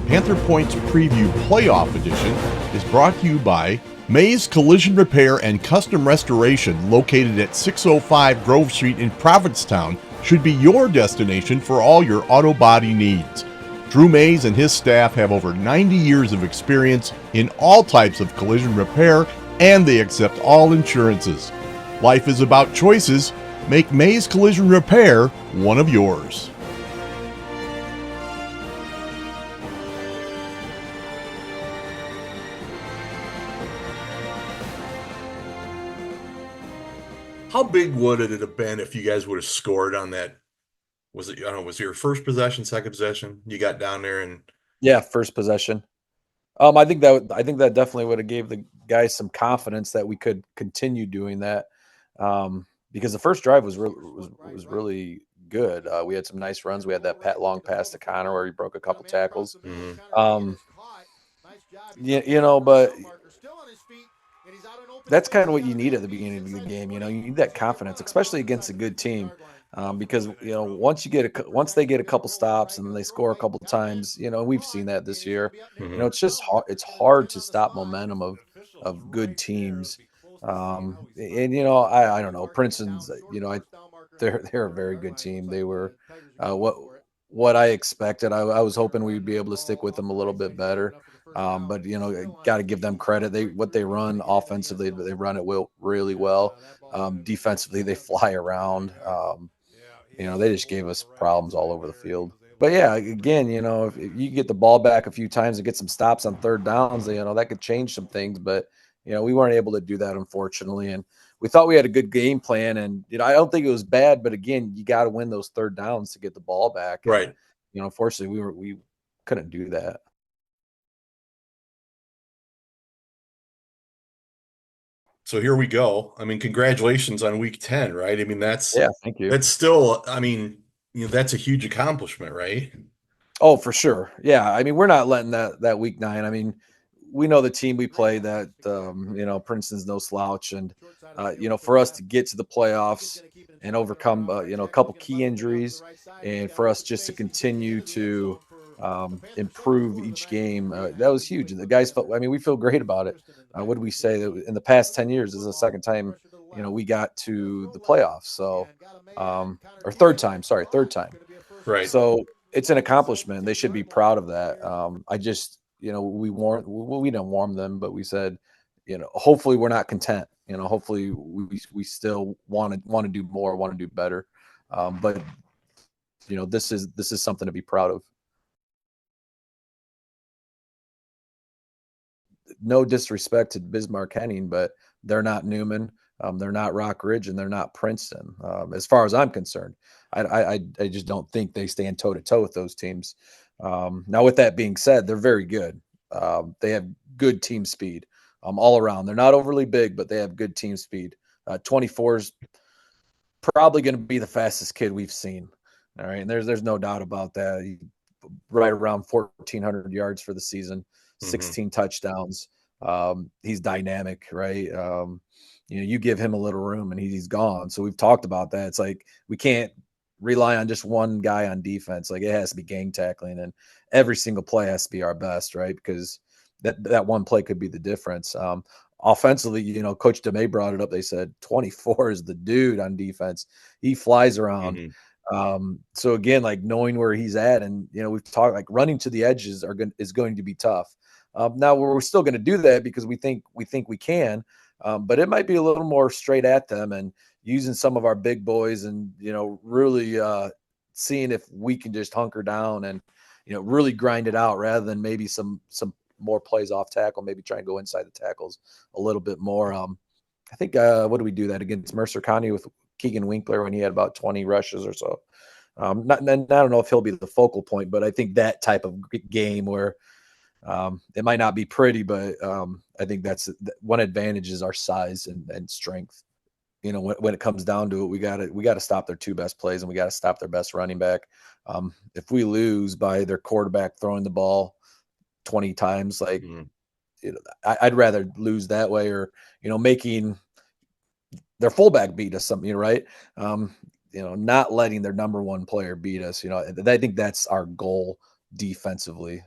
Panther Point's Preview Playoff Edition is brought to you by Mays Collision Repair and Custom Restoration, located at 605 Grove Street in Provincetown, should be your destination for all your auto body needs. Drew Mays and his staff have over 90 years of experience in all types of collision repair, and they accept all insurances. Life is about choices. Make Mays Collision Repair one of yours. How big would it have been if you guys would have scored on that? Was it, I don't know, was it your first possession, second possession? You got down there and Yeah, first possession. I think that definitely would have gave the guys some confidence that we could continue doing that. Because the first drive was really good. We had some nice runs. We had that long pass to Connor where he broke a couple tackles. But that's kind of what you need at the beginning of the game. You need that confidence, especially against a good team, because once they get a couple stops and then they score a couple times, we've seen that this year. It's just hard. It's hard to stop momentum of good teams. I don't know. Princeton's, they're a very good team. They were what I expected. I was hoping we'd be able to stick with them a little bit better. But got to give them credit. What they run offensively, they run it really well. Defensively, they fly around. They just gave us problems all over the field. But yeah, again, if you get the ball back a few times and get some stops on third downs, that could change some things. But we weren't able to do that, unfortunately. And we thought we had a good game plan, and I don't think it was bad. But again, you got to win those third downs to get the ball back. Right. And, unfortunately, we couldn't do that. So here we go. I mean, congratulations on week 10, right? I mean, Thank you. That's still, I mean, that's a huge accomplishment, right? Oh, for sure. Yeah. I mean, we're not letting that week 9. I mean, we know the team we play that, Princeton's no slouch. And, for us to get to the playoffs and overcome, a couple key injuries, and for us just to continue to improve each game, that was huge. And the guys we feel great about it. What did we say that in the past 10 years, this is the second time, we got to the playoffs. So, or third time. Right. So it's an accomplishment. They should be proud of that. I just, we didn't warn them, but we said, hopefully we're not content. Hopefully we still want to do more, want to do better. But this is something to be proud of. No disrespect to Bismarck Henning, but they're not Newman. They're not Rock Ridge, and they're not Princeton. As far as I'm concerned, I just don't think they stand toe to toe with those teams. Now, with that being said, they're very good. They have good team speed all around. They're not overly big, but they have good team speed. 24 is probably going to be the fastest kid we've seen. All right, and there's no doubt about that. Right around 1,400 yards for the season, 16 touchdowns. He's dynamic, right? You give him a little room and he's gone. So we've talked about that. It's like we can't rely on just one guy on defense. Like, it has to be gang tackling, and every single play has to be our best, right? Because that one play could be the difference. Offensively, Coach DeMay brought it up. They said 24 is the dude on defense. He flies around. So again, like knowing where he's at, and we've talked like running to the edges is going to be tough. Now we're still going to do that because we think we can, but it might be a little more straight at them and using some of our big boys, and really seeing if we can just hunker down and really grind it out rather than maybe some more plays off tackle, maybe try and go inside the tackles a little bit more. I think what do we do that against Mercer County with Keegan Winkler when he had about 20 rushes or so. I don't know if he'll be the focal point, but I think that type of game where it might not be pretty, but I think that's one advantage is our size and strength. When it comes down to it, we got to stop their two best plays, and we got to stop their best running back. If we lose by their quarterback throwing the ball 20 times, I'd rather lose that way, or making their fullback beat us something, right? Not letting their number one player beat us. I think that's our goal defensively.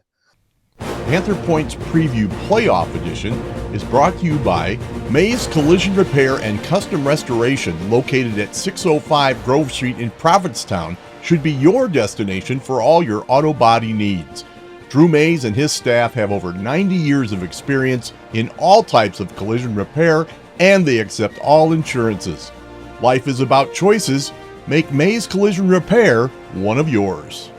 Panther Point's Preview Playoff Edition is brought to you by Mays Collision Repair and Custom Restoration, located at 605 Grove Street in Provincetown, should be your destination for all your auto body needs. Drew Mays and his staff have over 90 years of experience in all types of collision repair, and they accept all insurances. Life is about choices. Make Mays Collision Repair one of yours.